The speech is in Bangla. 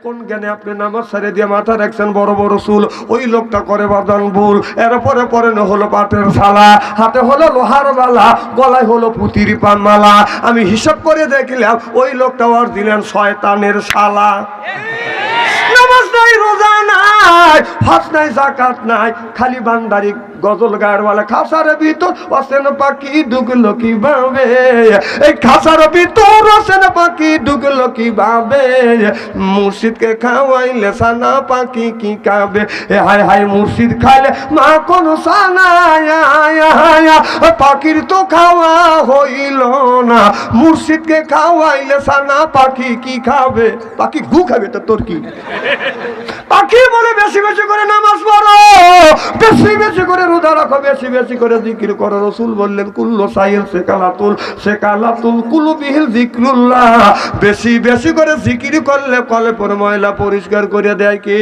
কোন জ্ঞানে আপনি নামাজ ছেড়ে দিয়ে মাথা রাখছেন বড় বড় চুল? ওই লোকটা করে বাদান ভুল। এরপরে পরে হলো পাটের শালা, হাতে হলো লোহার মালা, গলায় হলো পুতির পান মালা। আমি হিসাব করে দেখলাম ওই লোকটা ওর দিলেন শয়তানের শালা। নামাজ নাই, রোজা নাই, হজ নাই, যাকাত নাই, খালি বান্দারি গজল গায়ের বলে খাসার ভিতর অসেন পাখি ঢুকলো কিভাবে, এই খাসার ভিতর অসেন পাখি ঢুকলো কিভাবে, মুর্শিদকে খাওয়াইলে সানা পাখি কি খাবে, হায় হায় মুর্শিদ খাইলে মা কোন সানা, পাখির তো খাওয়া হইল না, মুর্শিদকে খাওয়াইলে সানা পাখি কি খাবে, পাখি গু খাবে তো তোর কি? পাখি বলে বেশি বেশি করে নামাজ পড়ো, বেশি বেশি করে রোজা রাখো, বেশি বেশি করে জিকির করো। রাসূল বললেন কুল্লু সাইল সেকালাতুল কুলুবিহিল যিকরুল্লাহ, বেশি বেশি করে জিকির করলে কলবের ময়লা পরিষ্কার করে দেয় কে?